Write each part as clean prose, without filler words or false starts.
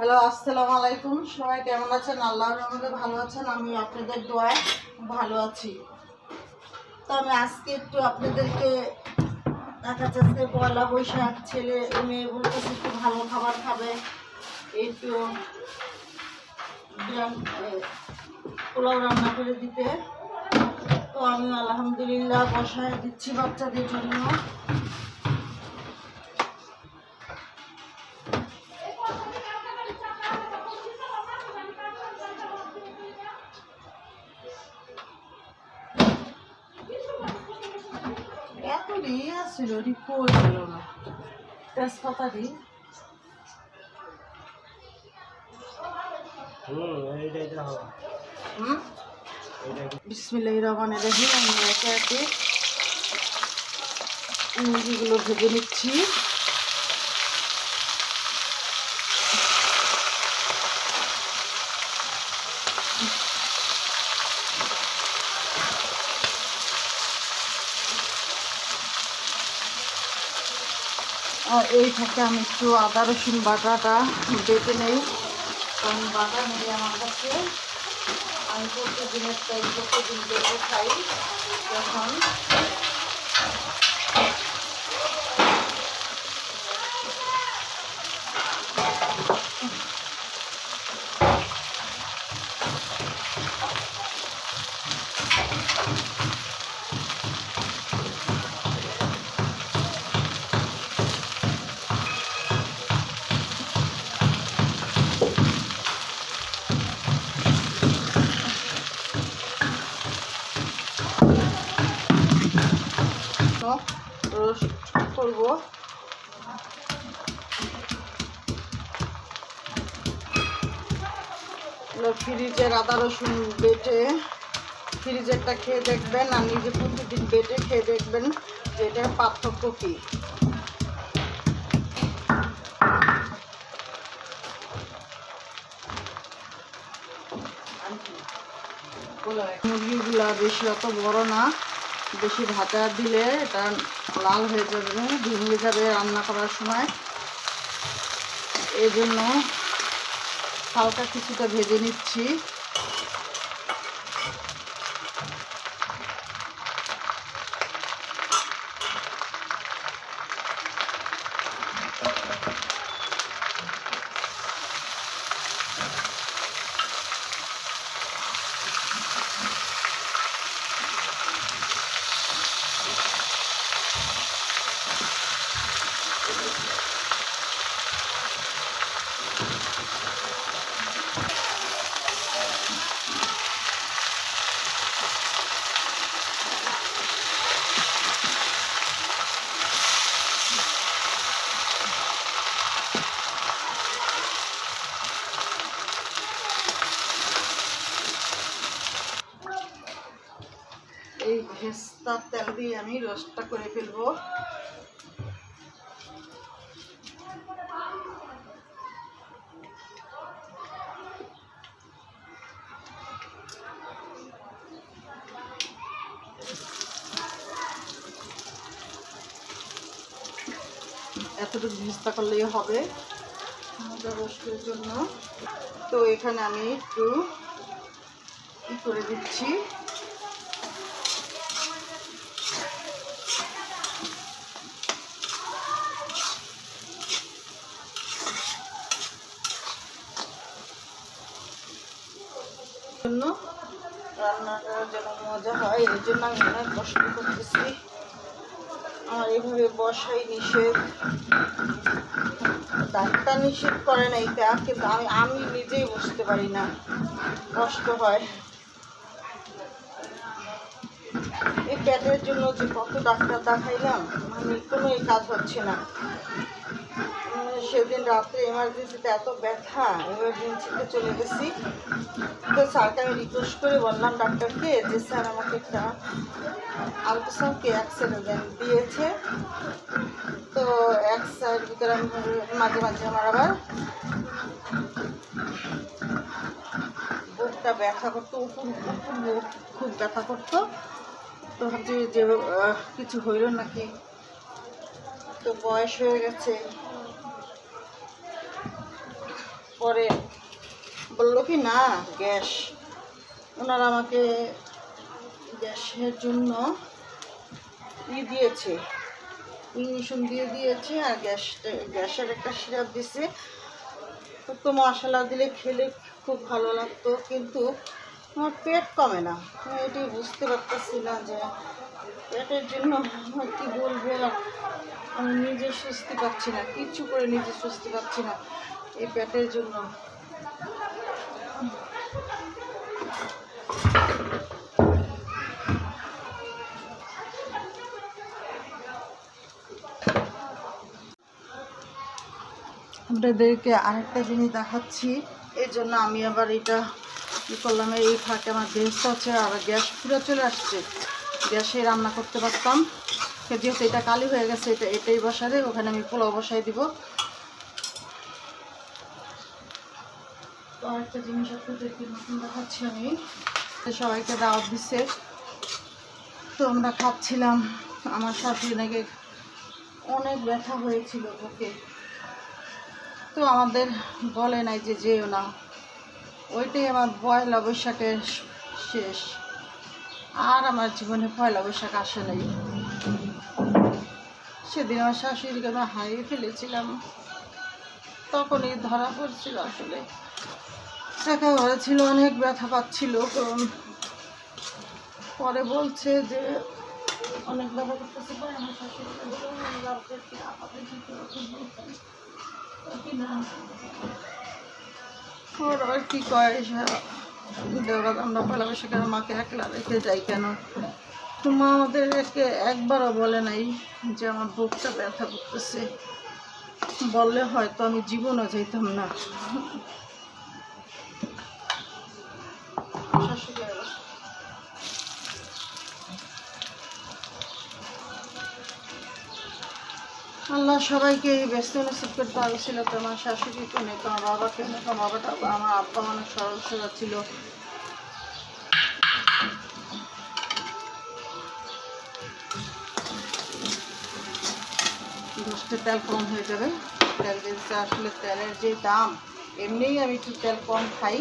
Hello, আসসালামু আলাইকুম। সবাই কেমন আছেন? আল্লাহর রহমতে ভালো আছেন। আমি আপনাদের দোয়ায় ভালো আছি। তো আমি আজকে একটু আপনাদেরকে দেখাচ্ছি, আজকে পয়লা বৈশাখ, ছেলে মেয়ে বলতেছে একটু ভালো খাবার খাবে, একটু পোলাও রান্না করে দিতে। তো আমি আলহামদুলিল্লাহ বসায় দিচ্ছি বাচ্চাদের জন্য। এত দিয়ে আসছিল রিপোর্ট ছিল না, তেজপাতা দিই। বিসমিল্লাহির রহমানির রহিম। আমি একে একে মুরগিগুলো ভেজে নিচ্ছি। আর এই থেকে আমি একটু আদা রসুন বাটাটা বেটে নেই, কারণ বাটা নেই আমার কাছে। আমি প্রত্যেকদিনের টাইম প্রত্যেকদিন বেটে খাই। যখন রোস্ট করবো, ফ্রিজের আদা রসুন বেটে ফ্রিজেরটা খেয়ে দেখবেন, আর নিজে প্রতিদিন বেটে খেয়ে দেখবেন যে এটার পার্থক্য কী। মুরগিগুলা বেশি অত বড় না, বেশি ভাজা দিলে এটা লাল হয়ে যাবে, ভেঙে যাবে রান্না করার সময়। এই জন্য হালকা কিছুটা ভেজে নিচ্ছি। এই ভেস্তার তেল দিয়ে আমি রোস্টটা করে ফেলবো। এতটুকু ভেস্তা করলেই হবে আমাদের রোস্টের জন্য। তো এখানে আমি একটু করে দিচ্ছি, জন্য রান্নাটা যেন মজা হয়, এই জন্য আমি অনেক কষ্ট করতেছি। আমার এইভাবে বসাই নিষেধ, ডাক্তার নিষেধ করে না এটা, কিন্তু আমি নিজেই বসতে পারি না, কষ্ট হয়। এই পেটের জন্য যে কত ডাক্তার দেখাইলাম, মানে কোনো কাজ হচ্ছে না। সেদিন রাত্রে এমার্জেন্সিতে এত ব্যথা, এমার্জেন্সিতে চলে গেছি। তো স্যারকে আমি রিকোয়েস্ট করে বললাম ডাক্তারকে যে স্যার আমাকে একটা আলট্রাসাউন্ডকে এক্সরে দিয়েছে। তো এক্সরের ভিতরে আমি মাঝে মাঝে আমার আবার বুকটা ব্যথা করতো, উপর বুক খুব ব্যথা করতো। তো ভাবছি যে কিছু হইল নাকি, তো বয়স হয়ে গেছে, পরে বললো কি না গ্যাস, ওনারা আমাকে গ্যাসের জন্য দিয়েছে, ইঞ্জেকশন দিয়েছে আর গ্যাসের একটা সিরাপ দিছে। তো মশলা দিলে খেলে খুব ভালো লাগতো, কিন্তু আমার পেট কমে না। আমি এটি বুঝতে পারতেছি না যে পেটের জন্য আমার কী বলবো, আমি নিজে স্বস্তি পাচ্ছি না, কিচ্ছু করে নিজে স্বস্তি পাচ্ছি না এই পেটের জন্য। আপনাদেরকে আরেকটা জিনিস দেখাচ্ছি, এই জন্য আমি আবার এটা কী করলাম, এই ফাঁকে আমার গ্যাস আছে আর গ্যাস পুরো চলে আসছে, গ্যাসে রান্না করতে পারতাম, যেহেতু এটা কালি হয়ে গেছে, এটাই বসালে ওখানে আমি পোলাও বসাই দিব। তো আরেকটা জিনিস আপনাদেরকে নতুন দেখাচ্ছি, আমি সবাইকে দাওয়াত দিচ্ছে, তো আমরা খাচ্ছিলাম। আমার শাশুড়ি নাকি অনেক ব্যথা হয়েছিল বুকে, তো আমাদের বলে নাই যে যেও না, ওইটাই আমার পয়লা বৈশাখের শেষ, আর আমার জীবনে পয়লা বৈশাখ আসে নাই। সেদিন আমার শাশুড়িকে আমি হারিয়ে ফেলেছিলাম, তখনই ধরা পড়ছিল আসলে টাকা ঘরে ছিল, অনেক ব্যথা পাচ্ছিল। পরে বলছে যে অনেক ব্যথা করতেছে, পরে আমার শাশুড়িকে আর কি কয়, দেওরাত আমরা পয়লা বৈশাখে মাকে একলা রেখে যাই কেন? তোমা আমাদেরকে একবারও বলে নাই যে আমার বুকটা ব্যথা করতেছে, বললে হয়তো আমি জীবনও যাইতাম না। আল্লাহ সবাইকে এই ব্যস্ত নসিব করতে পারছিল। তো আমার শাশুড়িকে নেই, তো আমার বাবাকে নেই, আমার আব্বা অনেক সরল সোজা ছিল। গোষ্ঠের তেল কম হয়ে যাবে, তেল দিতে আসলে তেলের যে দাম, এমনিই আমি একটু তেল কম খাই,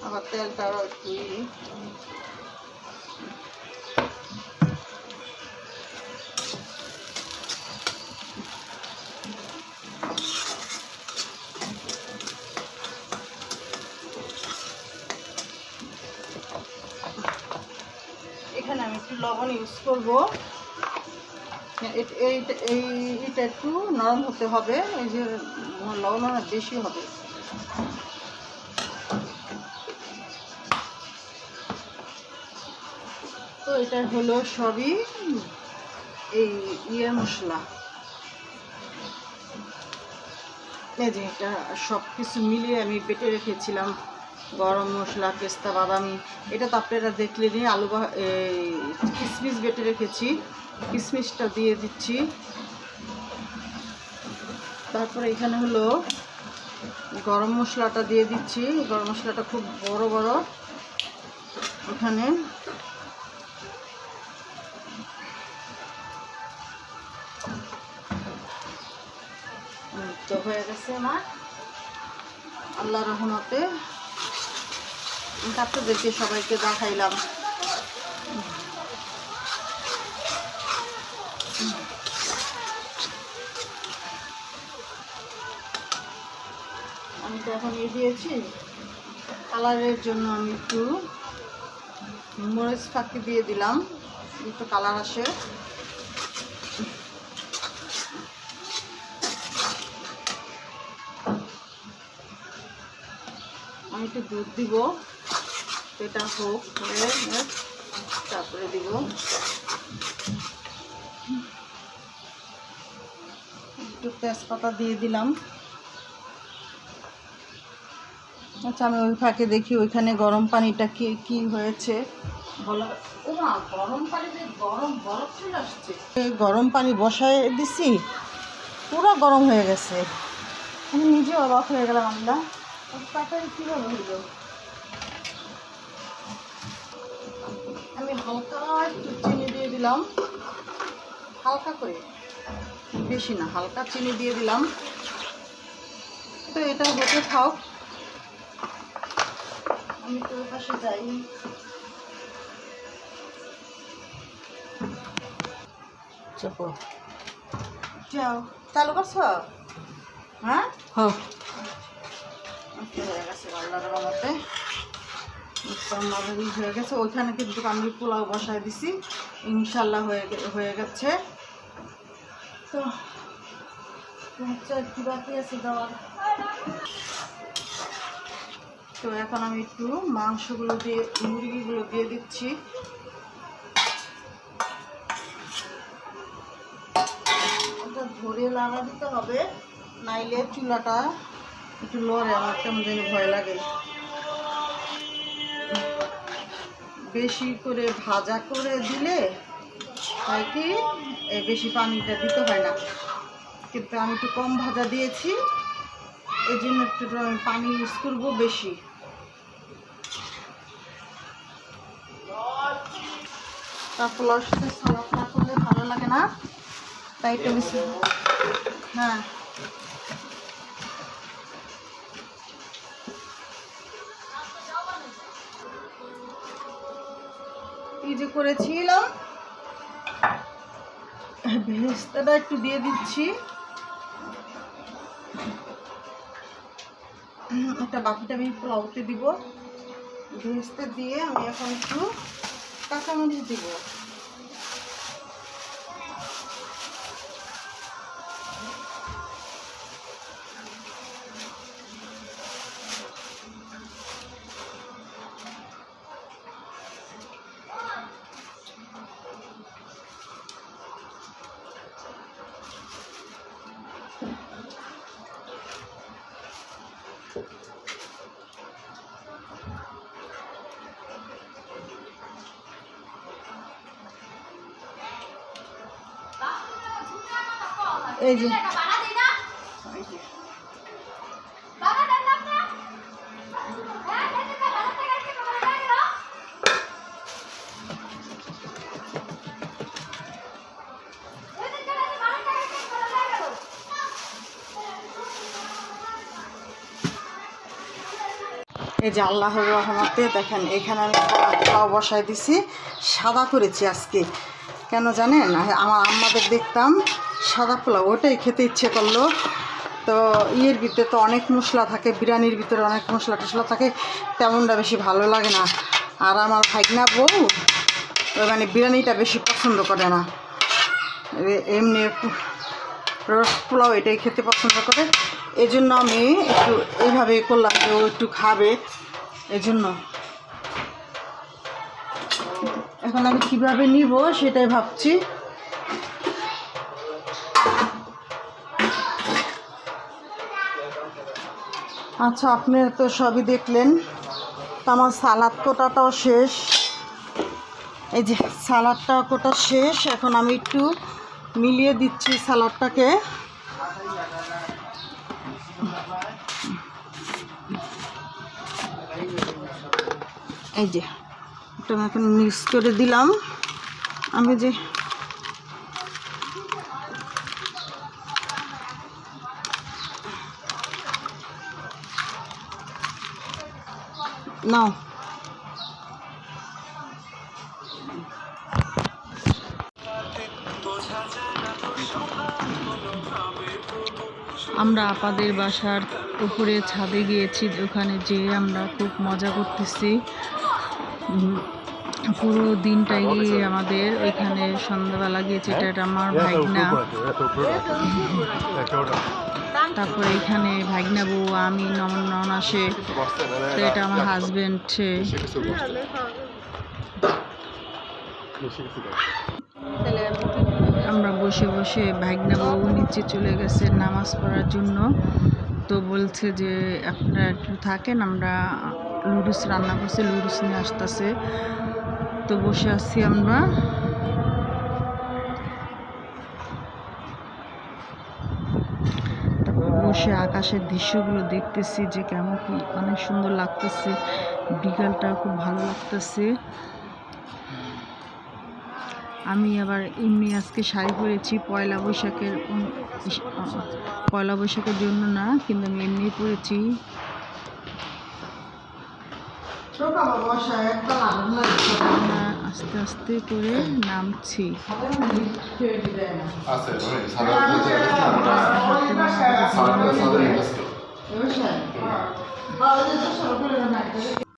আবার তেলটাও একটু এখানে আমি একটু লবণ ইউজ করবো। এইটা একটু নরম হতে হবে, এই যে লবণ বেশি হবে। তো এটা হলো সবই এই মশলা, এই যে এটা সব কিছু মিলিয়ে আমি বেটে রেখেছিলাম। গরম মশলা, পেস্তা, বাদামি, এটা তো আপনারা দেখলে নিয়ে আলু কিশমিশ বেটে রেখেছি, কিশমিশটা দিয়ে দিচ্ছি। তারপরে এখানে হলো গরম মশলাটা দিয়ে দিচ্ছি, গরম মশলাটা খুব বড় বড় ওখানে। তো হয়ে গেছে আমার আল্লাহ রহমতে, আপনাদেরকে সবাইকে দেখাইলাম। আমি তো এখন দিয়েছি কালারের জন্য, আমি একটু মরিচ ফাঁকি দিয়ে দিলাম, একটু কালার আসে। আমি একটু দুধ দিব, এটা হোক হয়ে তারপরে দিব একটু তেজপাতা দিয়ে দিলাম। আচ্ছা, আমি ওই ফাঁকে দেখি ওইখানে গরম পানিটা কি হয়েছে বলো। গরম পানিতে গরম বরফ চলে আসছে, গরম পানি বসায় দিছি, পুরো গরম হয়ে গেছে। আমি নিজে অবাক হয়ে গেলাম, আল্লাহ তাড়াতাড়ি কীভাবে হইল। আমি হালকা একটু চিনি দিয়ে দিলাম, হালকা করে, বেশি না, হালকা চিনি দিয়ে দিলাম। তো এটা হতে থাক। আমি তো ওই পাশে যাই। চাপো যাও, চালু করছ? হ্যাঁ হয়ে গেছে আল্লাহর রহমতে। হয়ে গেছে। ওইখানে কিন্তু আমি পোলাও বসায় দিছি, ইনশাল্লাহ হয়ে গেছে। তো হচ্ছে একটু বাকি আছে দেওয়ার। তো এখন আমি একটু মাংসগুলো দিয়ে, মুরগিগুলো দিয়ে দিচ্ছি। ওটা ধরে লাগা দিতে হবে, নাইলে চুলাটা একটু লড়ে, আমার কেমন যেন ভয় লাগে। বেশি করে ভাজা করে দিলে হয় কি বেশি পানিটা দিতে হয় না, কিন্তু আমি একটু কম ভাজা দিয়েছি, এই জন্য একটু আমি পানি ইউজ করবো বেশি। তারপর সাথে সালাদ না করলে ভালো লাগে না, তাই একটু বেশি। হ্যাঁ এই যে করেছিলাম, ভেস্তাটা একটু দিয়ে দিচ্ছি। একটা বাকিটা আমি পোলাওতে দিব। ভেস্তে দিয়ে আমি এখন একটু কাঁচামরিচ দিব। এই যে আল্লাহর রহমতে দেখেন, এখানে আমি পোলাও বসাই দিছি। সাদা করেছি আজকে, কেন জানেন? আমার আম্মাদের দেখতাম সাদা পোলাও, ওটাই খেতে ইচ্ছে করলো। তো ইয়ের ভিতরে তো অনেক মশলা থাকে, বিরিয়ানির ভিতরে অনেক মশলা টশলা থাকে, তেমনটা বেশি ভালো লাগে না। আর আমার ভাগনা বউ মানে বিরিয়ানিটা বেশি পছন্দ করে না, এমনি পোলাও এটাই খেতে পছন্দ করে। এই জন্য আমি একটু এইভাবে করলাম যে ও একটু খাবে, এজন্য। এখন আমি কীভাবে নিব সেটাই ভাবছি। আচ্ছা, আপনারা তো সবই দেখলেন। তো আমার সালাদ কোটাটাও শেষ, এই যে সালাদটা কোটা শেষ। এখন আমি একটু মিলিয়ে দিচ্ছি সালাদটাকে। এই যে এটা এখন মিক্স করে দিলাম। আমি যে নাও, আমরা আপাদের বাসার উপরে ছাদে গিয়েছি, ওখানে যেয়ে আমরা খুব মজা করতেছি। পুরো দিনটাই আমাদের ওইখানে সন্ধ্যাবেলা গিয়েছে। এটা আমার ভাগনা, তারপরে এখানে ভাগনা বউ, আমি, নন আসে, তো এটা আমার হাজবেন্ড। আমরা বসে বসে, ভাগনা বউ নিচে চলে গেছে নামাজ পড়ার জন্য। তো বলছে যে আপনারা একটু থাকেন, আমরা লুডুস রান্না করছি, লুডুস নিয়ে আসতেছে। তো বসে আছি আমরা। তারপর বসে আকাশের দৃশ্যগুলো দেখতেছি যে কেমন কি অনেক সুন্দর লাগতেছে, বিকালটা খুব ভালো লাগতেছে। আমি আবার এমনি আজকে শাড়ি পরেছি, পয়লা বৈশাখের জন্য না, কিন্তু আমি এমনি পরেছি। আমরা আস্তে আস্তে করে নামছি। আছে সাধারণ